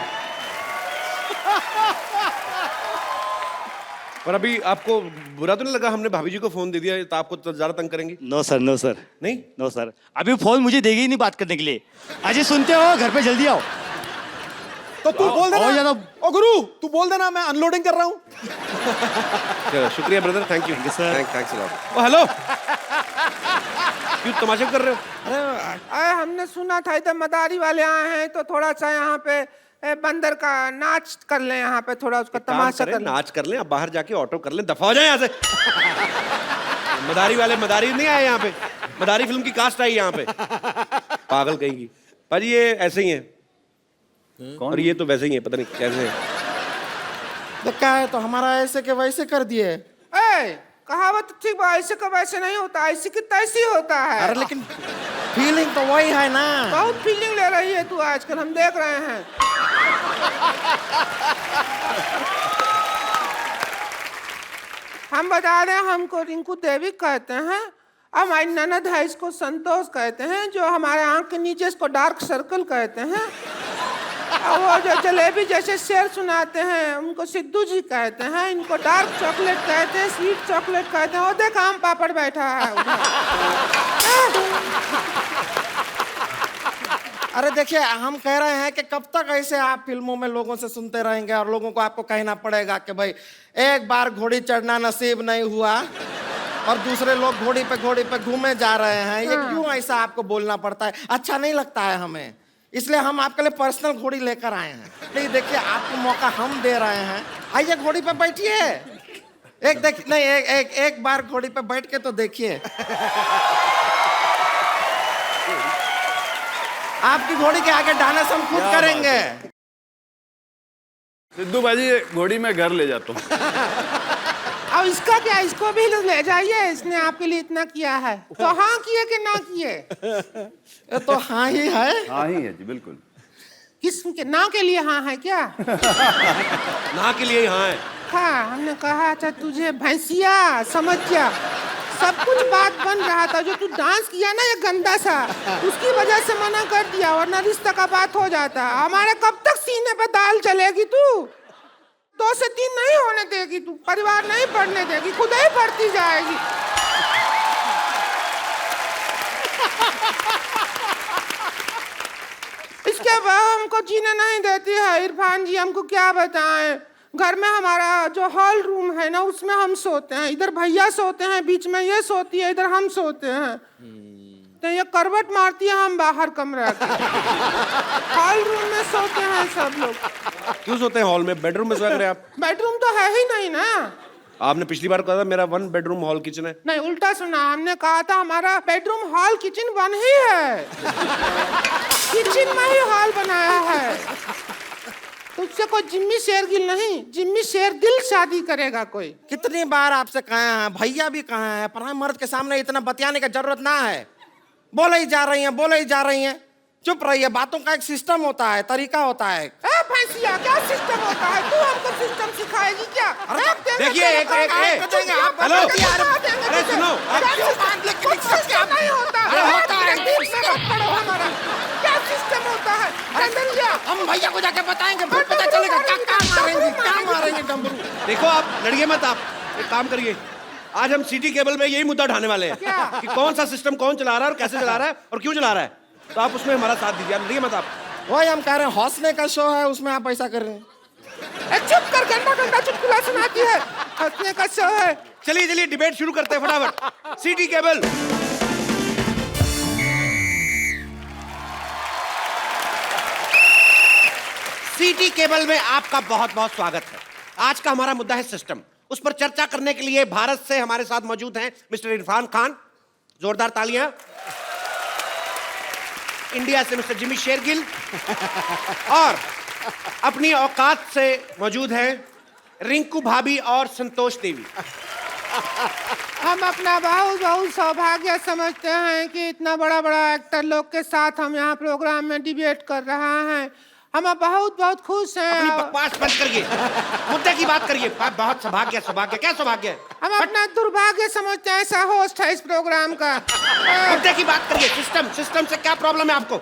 और अभी आपको बुरा तो नहीं लगा हमने भाभी जी को फोन दे दिया, तो आपको तो ज्यादा तंग करेंगे? नो सर, नो सर, नहीं, नो सर, अभी फोन मुझे देगी ही नहीं बात करने के लिए। अजय सुनते हो, घर पे जल्दी आओ। तो तू बोल और देना, ज्यादा ओ गुरु तू बोल देना मैं अनलोडिंग कर रहा हूँ। चलो शुक्रिया brother, thank you sir, thanks a lot. Oh hello, क्यों तमाशा कर रहे हो? अरे हमने सुना था इधर मदारी वाले आए हैं, तो थोड़ा सा यहाँ पे बंदर का नाच कर लें, यहाँ पे थोड़ा उसका तमाशा कर लें। नाच कर लें, अब बाहर जाके ऑटो कर लें, दफा हो जाए यहाँ से। मदारी वाले मदारी नहीं आए यहाँ पे, मदारी फिल्म की कास्ट आई यहाँ पे, पागल कहेगी। पर ये ऐसे ही है, और ये तो वैसे ही है, पता नहीं कैसे है। तो क्या है, तो हमारा ऐसे के वैसे कर दिए। कहावत ठीक बा, ऐसे का वैसे नहीं होता, ऐसे की तैसी होता है। अरे लेकिन फीलिंग तो वही है ना। बहुत फीलिंग ले रही है तू आजकल, हम देख रहे हैं। हम बता दें, हमको रिंकू देवी कहते हैं, हमारी ननद है इसको संतोष कहते हैं, जो हमारे आंख के नीचे इसको डार्क सर्कल कहते हैं, और वो जो जलेबी जैसे शेर सुनाते हैं उनको सिद्धू जी कहते हैं, इनको डार्क चॉकलेट कहते हैं, स्वीट चॉकलेट कहते हैं। वो देख आम पापड़ बैठा है उधर। अरे देखिए, हम कह रहे हैं कि कब तक ऐसे आप फिल्मों में लोगों से सुनते रहेंगे, और लोगों को आपको कहना पड़ेगा कि भाई एक बार घोड़ी चढ़ना नसीब नहीं हुआ और दूसरे लोग घोड़ी पे घूमे जा रहे हैं, ये क्यों ऐसा आपको बोलना पड़ता है? अच्छा नहीं लगता है हमें, इसलिए हम आपके लिए पर्सनल घोड़ी लेकर आए हैं। नहीं देखिए, आपको मौका हम दे रहे हैं, आइए घोड़ी पे बैठिए। एक बार घोड़ी पे बैठ के तो देखिए। आपकी घोड़ी के आगे डांस हम खुद करेंगे। सिद्धू भाजी घोड़ी में घर ले जाता हूँ। अब इसका क्या, इसको भी ले जाइए, इसने आपके लिए इतना किया है, तो हाँ किए कि ना किए? ये तो हाँ ही है। हाँ ही है जी, बिल्कुल। किस के ना के लिए हाँ है क्या? ना के लिए हाँ है। हाँ, हमने कहा था तुझे भैंसिया, समझ जा, सब कुछ बात बन रहा था। जो तू डांस किया ना ये गंदा सा, उसकी वजह से मना कर दिया, वरना रिश्ता का बात हो जाता। हमारे कब तक सीने पे दाल चलेगी तू? 2 से 3 नहीं होने देगी तू, परिवार नहीं बढ़ने देगी, खुद ही बढ़ती जाएगी। इसके बाद हमको जीने नहीं देती है इरफान जी, हमको क्या बताएं। घर में हमारा जो हॉल रूम है ना, उसमें हम सोते हैं, इधर भैया सोते हैं, बीच में ये सोती है, इधर हम सोते हैं। तो ये करवट मारती है, हम बाहर कमरे के हॉल रूम में सोते हैं सब लोग। क्यों सोते हैं हॉल में? बेडरूम में सोया करें आप। बेडरूम तो है ही नहीं ना, आपने पिछली बार कहा था मेरा 1 बेडरूम हॉल किचन है। नहीं, उल्टा सुना, हमने कहा था हमारा बेडरूम हॉल किचन 1 ही है। किचन में ही हॉल बनाया है। तुझसे कोई जिम्मी शेरगिल नहीं, जिम्मी शेरदिल शादी करेगा कोई। कितनी बार आपसे कहे हैं, भैया भी कहे हैं, पर हम मर्द के सामने इतना बतियाने की जरूरत ना है। बोले ही जा रही हैं, बोले ही जा रही हैं। चुप रहिए, बातों का एक सिस्टम होता है, तरीका होता है। भैंसिया, क्या सिस्टम होता है? तू हमको सिस्टम सिखाएगी क्या? देखिए एक हेलो, अरे सुनो, नहीं होता। अरे होता है। क्या सिस्टम होता है? हम भैया को जाके बताएंगे, फिर पता चलेगा क्या मारेंगे डमरू। देखो आप लड़िए मत, आप एक काम करिए, आज हम सिटी केबल में यही मुद्दा उठाने वाले हैं कि कौन सा सिस्टम कौन चला रहा है और कैसे चला रहा है और क्यों चला रहा है। तो आप उसमें हमारा साथ दीजिए, लड़िए मत आप। वही हम कह रहे हैं, हौसले का शो है, उसमें आप ऐसा कर रहे हैं। चुप कर, गंदा गंदा चुटकुला सुनाती है। हंसने का शो है। चलिए चलिए डिबेट शुरू करते हैं फटाफट। City cable. सिटी केबल में आपका बहुत बहुत स्वागत है। आज का हमारा मुद्दा है सिस्टम। उस पर चर्चा करने के लिए भारत से हमारे साथ मौजूद हैं मिस्टर इरफान खान, जोरदार तालियां। इंडिया से मिस्टर जिमी शेरगिल और अपनी औकात से मौजूद हैं रिंकू भाभी और संतोष देवी। हम अपना बहुत बहुत सौभाग्य समझते हैं कि इतना बड़ा बड़ा एक्टर लोग के साथ हम यहाँ प्रोग्राम में डिबेट कर रहे हैं। हम बहुत बहुत खुश हैं। अपनी बकवास बंद करिए, मुद्दे की बात करिए। बहुत सौभाग्य, सौभाग्य क्या सौभाग्य है? हम अपना दुर्भाग्य समझते हैं ऐसा होस्ट है इस प्रोग्राम का। मुद्दे की बात करिए। सिस्टम से क्या प्रॉब्लम है आपको?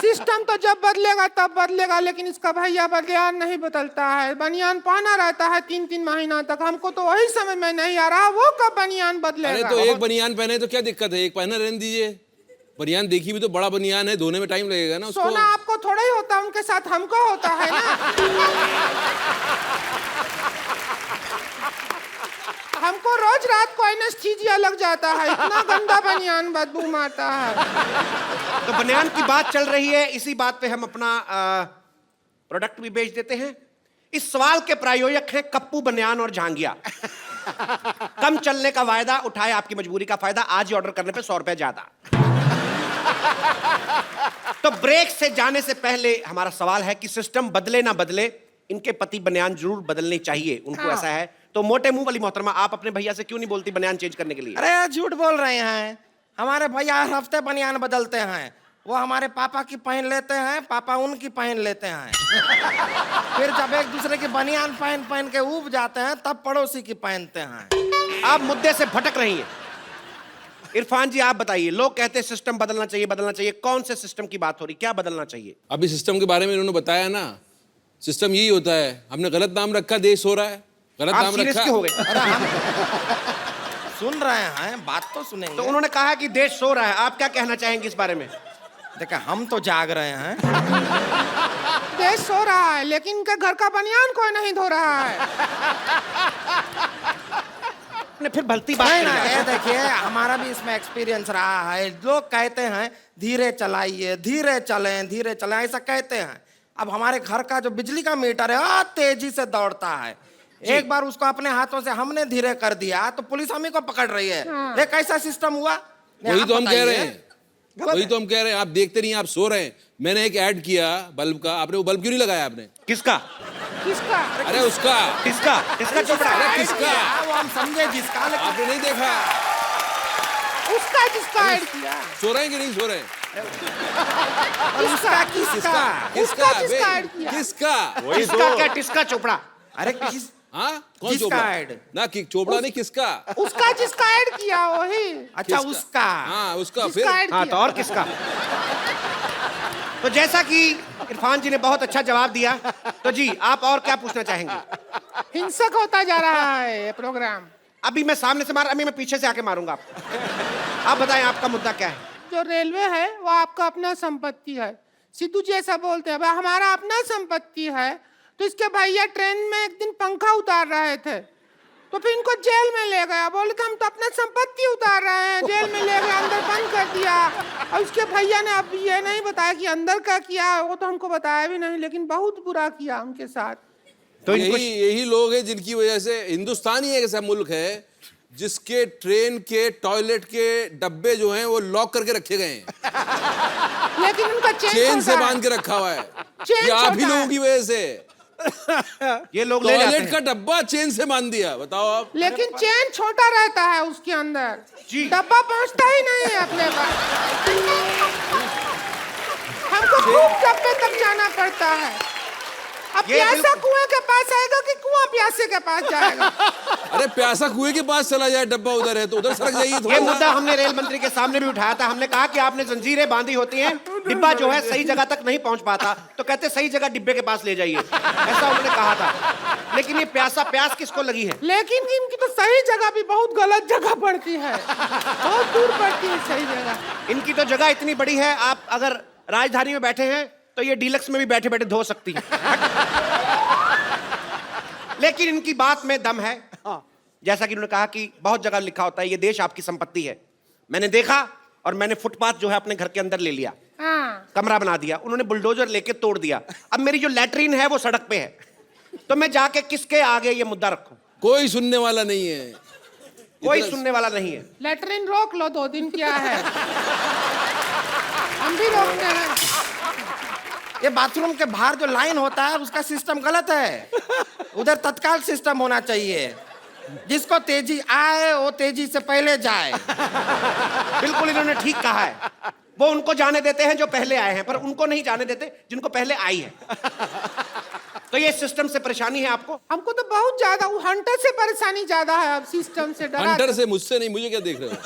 सिस्टम तो जब बदलेगा तब बदलेगा, लेकिन इसका भैया बनियान नहीं बदलता है। बनियान पहना रहता है 3-3 महीना तक। हमको तो वही समझ में नहीं आ रहा वो कब बनियान बदलेगा। अरे तो एक बनियान पहने तो क्या दिक्कत है, एक पहने रहने दीजिए। बनियान देखी भी तो बड़ा बनियान है, धोने में टाइम लगेगा ना उसको। सोना आपको थोड़ा ही होता, उनके साथ हमको होता है ना। हमको रोज रात को एनेस्थीसिया लग जाता है, इतना गंदा बनियान बदबू मारता है। तो बनियान की बात चल रही है, इसी बात पे हम अपना प्रोडक्ट भी बेच देते हैं। इस सवाल के प्रायोजक हैं कप्पू बनियान और झांगिया। कम चलने का वायदा, उठाए आपकी मजबूरी का फायदा। आज ही ऑर्डर करने पे 100 रुपए ज्यादा। तो ब्रेक से जाने से पहले हमारा सवाल है कि सिस्टम बदले ना बदले, इनके पति बनियान जरूर बदलनी चाहिए। उनको ऐसा है तो मोटे मुंह वाली मोहतरमा, आप अपने भैया से क्यों नहीं बोलती बनियान चेंज करने के लिए? अरे झूठ बोल रहे हैं, हमारे भैया हर हफ्ते बनियान बदलते हैं। वो हमारे पापा की पहन लेते हैं, पापा उनकी पहन लेते हैं। फिर जब एक दूसरे की बनियान पहन पहन के ऊब जाते हैं तब पड़ोसी की पहनते हैं। आप मुद्दे से भटक रही हैं। इरफान जी आप बताइए, लोग कहते हैं सिस्टम बदलना चाहिए, बदलना चाहिए। कौन से सिस्टम की बात हो रही, क्या बदलना चाहिए? अभी सिस्टम के बारे में इन्होंने बताया ना, सिस्टम यही होता है। हमने गलत नाम रखा, देश हो रहा है, गलत आप नाम सीरियस रखा। क्यों हो गए? सुन रहे हैं, बात तो सुनेंगे। तो उन्होंने कहा कि देश सो रहा है, आप क्या कहना चाहेंगे इस बारे में? देखा, हम तो जाग रहे हैं। देश सो रहा है लेकिन इनके घर का बनियान कोई नहीं धो रहा है। फिर भलती बात नहीं ना, करेगा। ये देखिए हमारा भी इसमें एक्सपीरियंस रहा है। लोग कहते हैं धीरे चलाइए, धीरे चलें, ऐसा कहते हैं। अब हमारे घर का जो बिजली का मीटर है तेजी से दौड़ता है। एक बार उसको अपने हाथों से हमने धीरे कर दिया तो पुलिस हम ही को पकड़ रही है। ये कैसा सिस्टम हुआ? वही तो हम कह रहे हैं, गलत वही तो हम कह रहे हैं। आप देखते नहीं, आप सो रहे हैं। मैंने एक ऐड किया बल्ब का, आपने वो बल्ब क्यों नहीं लगाया आपने? किसका? किसका? अरे उसका। किसका? किसका चोपड़ा? अरे किसका? वो हम समझे जिसका, लेकिन आपने नहीं देखा? उसका जिसका ऐड किया। सो रहे हैं कि नहीं सो रहे हैं? किसका? किसका? उसका जिसका ऐड किया। किसका? किसका क्या? किसका चोपड़ा? अरे किस हाँ, कौन जिसका चोपड़ा? ऐड? ना कि चोपड़ा नहीं, किसका? उसका जिसका ऐड किया वही। अच्छा किसका? उसका। हाँ उसका। फिर जिसका ऐड हाँ तो किया। और किसका? तो जैसा कि इरफान जी ने बहुत अच्छा जवाब दिया, तो जी आप और क्या पूछना चाहेंगे? हिंसक होता जा रहा है ये प्रोग्राम। अभी मैं सामने से मार, अभी मैं पीछे से आके मारूंगा आपको। आप बताएं आपका मुद्दा क्या है? जो रेलवे है वो आपका अपना संपत्ति है। सिद्धू जी ऐसा बोलते हैं, भाई हमारा अपना संपत्ति है। तो इसके भैया ट्रेन में एक दिन पंखा उतार रहे थे तो फिर इनको जेल में ले गया। बोले कि हम तो अपना संपत्ति उतार रहे हैं। जेल में ले गए, अंदर बंद कर दिया। और उसके भैया ने अब ये नहीं बताया कि अंदर का किया, वो तो हमको बताया भी नहीं, लेकिन बहुत बुरा किया उनके साथ। तो इनको यही लोग हैं जिनकी वजह से हिंदुस्तान ही एक ऐसा मुल्क है जिसके ट्रेन के टॉयलेट के डब्बे जो हैं वो लॉक करके रखे गए हैं, लेकिन उनका चेन से बांध के रखा हुआ है। ये आप ही लोगों की वजह से ये लोग ले जाते टॉयलेट हैं। का डब्बा चेन से बांध दिया, बताओ आप। लेकिन चेन छोटा रहता है उसके अंदर, डब्बा पहुंचता ही नहीं है अपने पास। हमको खूब डब्बे तक जाना पड़ता है। अब प्यासा कुएं के पास आएगा कि कुआं प्यासे के पास जाएगा? अरे प्यासा कुएं के पास चला जाए, डब्बा उधर है तो उधर सरक जाइए ये थोड़ा सा। मुद्दा हमने रेल मंत्री के सामने भी उठाया था। हमने कहा कि आपने जंजीरें बांधी होती हैं, डिब्बा जो है सही जगह तक नहीं पहुंच पाता, तो कहते सही जगह डिब्बे के पास ले जाइए, ऐसा उन्होंने कहा था। लेकिन ये प्यास किसको लगी है? लेकिन इनकी तो सही जगह भी बहुत गलत जगह पड़ती है, बहुत दूर पड़ती है सही जगह। इनकी तो जगह इतनी बड़ी है, आप अगर राजधानी में बैठे हैं तो ये डीलक्स में भी बैठे बैठे धो सकती है। लेकिन इनकी बात में दम है। जैसा कि उन्होंने कहा कि बहुत जगह लिखा होता है ये देश आपकी संपत्ति है। मैंने देखा और मैंने फुटपाथ जो है अपने घर के अंदर ले लिया, कमरा बना दिया, उन्होंने बुलडोजर लेके तोड़ दिया। अब मेरी जो लैट्रीन है वो सड़क पे है, तो मैं जाके किसके आगे ये मुद्दा रखूं? कोई सुनने वाला नहीं है, कोई सुनने वाला नहीं है। लेटरिन रोक लो, 2 दिन क्या है, हम भी रोकते हैं। ये बाथरूम के बाहर जो लाइन होता है उसका सिस्टम गलत है, उधर तत्काल सिस्टम होना चाहिए, जिसको तेजी आए वो तेजी से पहले जाए। बिल्कुल इन्होंने ठीक कहा है। वो उनको जाने देते हैं जो पहले आए हैं, पर उनको नहीं जाने देते जिनको पहले आई है। तो ये सिस्टम से परेशानी है आपको? हमको तो बहुत ज्यादा, वो हंटर से परेशानी ज्यादा है, अब सिस्टम से डरा। हंटर से, मुझसे नहीं, मुझे क्या देख रहे हो?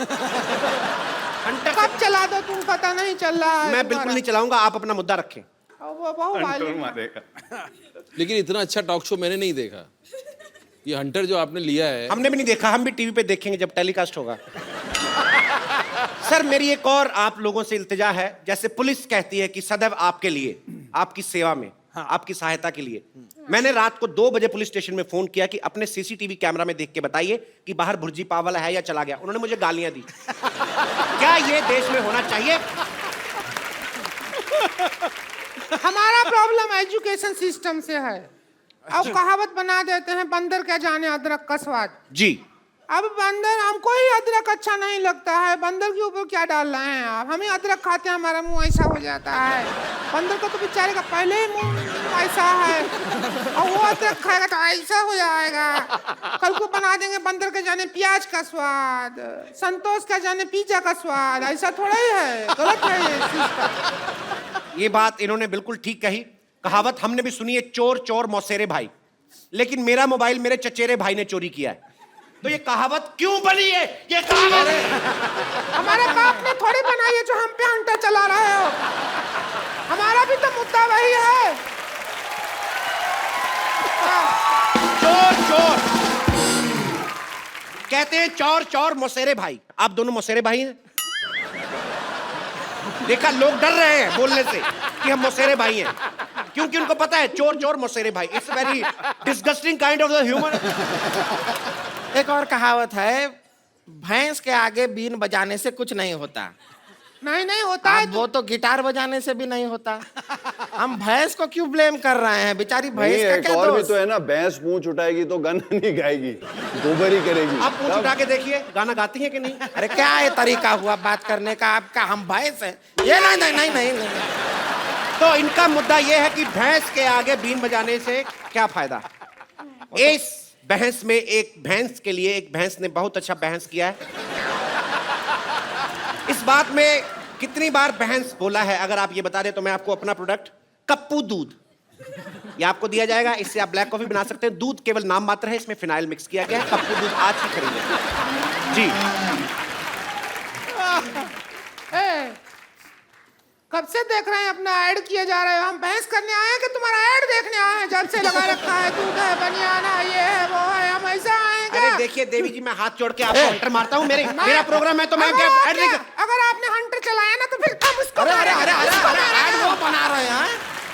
हंटर कब चला दो तुम, पता नहीं चल रहा है। मैं बिल्कुल नहीं चलाऊंगा, आप अपना मुद्दा रखें। वो बहुत वायलेंट। लेकिन इतना अच्छा टॉक शो मैंने नहीं देखा। ये हंटर जो आपने लिया है, हमने भी नहीं देखा, हम भी टीवी पे देखेंगे जब टेलीकास्ट होगा। सर मेरी एक और आप लोगों से इल्तिजा है, जैसे पुलिस कहती है कि सदैव आपके लिए, आपकी सेवा में, आपकी सहायता के लिए। मैंने रात को 2 बजे पुलिस स्टेशन में फोन किया कि अपने सीसीटीवी कैमरा में देख के बताइए कि बाहर भुर्जी पाव वाला है या चला गया। उन्होंने मुझे गालियां दी। क्या ये देश में होना चाहिए? हमारा प्रॉब्लम एजुकेशन सिस्टम से है। अब कहावत बना देते हैं, बंदर क्या जाने अदरक का स्वाद। जी। अब बंदर, हमको ही अदरक अच्छा नहीं लगता है, बंदर के ऊपर क्या डाल रहे हैं आप? हम ही अदरक खाते हैं, हमारा मुंह ऐसा हो जाता है। बंदर का तो बेचारे का पहले ही मुंह ऐसा है, और वो अदरक खाएगा तो ऐसा हो जाएगा। कल को बना देंगे बंदर के जाने प्याज का स्वाद, संतोष का जाने पिज्जा का स्वाद। ऐसा थोड़ा ही है, गलत है ये सिस्टम। ये बात इन्होंने बिल्कुल ठीक कही। कहावत हमने भी सुनी है, चोर चोर मौसेरे भाई। लेकिन मेरा मोबाइल मेरे चचेरे भाई ने चोरी किया है, तो ये कहावत क्यों बनी है? ये कहावत हमारे बाप ने थोड़ी बनाई है जो हम पे हंटर चला रहे हो। हमारा भी तो मुद्दा वही है। चोर चोर कहते हैं, चोर चोर मौसेरे भाई। आप दोनों मौसेरे भाई हैं? देखा, लोग डर रहे हैं बोलने से कि हम मौसेरे भाई हैं, क्योंकि उनको पता है चोर चोर मौसेरे भाई। It's very disgusting kind of the human. एक और कहावत है, भैंस के आगे बीन बजाने से कुछ नहीं होता। नहीं होता है। वो तो गिटार बजाने से भी नहीं होता। हम भैंस को क्यों ब्लेम कर रहे हैं? बेचारी भैंस का क्या और भी दोष? तो है ना, भैंस पूंछ उठाएगी तो गाना नहीं गाएगी, गोबर ही करेगी। आप पूछ उठा के देखिए, गाना गाती है कि नहीं? अरे क्या ये तरीका हुआ बात करने का आपका? हम भैंस हैं ये? नहीं नहीं नहीं नहीं, नहीं। तो इनका मुद्दा यह है कि भैंस के आगे बीन बजाने से क्या फायदा? इस बहस में एक भैंस के लिए एक भैंस ने बहुत अच्छा बहस किया है। इस बात में कितनी बार बहस बोला है, अगर आप ये बता दें तो मैं आपको अपना प्रोडक्ट कप्पू दूध, ये आपको दिया जाएगा। इससे आप ब्लैक कॉफी बना सकते हैं। दूध केवल नाम मात्र है, इसमें फिनाइल मिक्स किया गया है। कप्पू दूध आज ही खरीदें जी। कब से देख रहे हैं अपना ऐड किए जा रहे हो? हम बहस करने आए हैं कि तुम्हारा ऐड देखने आए हैं? जब से लगा रखा है, दूध है, बनियाना, ये है, वो है, हम ऐसा आए हैं क्या? अरे देखिए देवी जी, मैं हाथ जोड़ के आपको हंटर मारता हूँ। मेरा प्रोग्राम है तो मैं क्या ऐड नहीं कर... अगर आपने हंटर चलाया ना तो फिर हम उसको अरे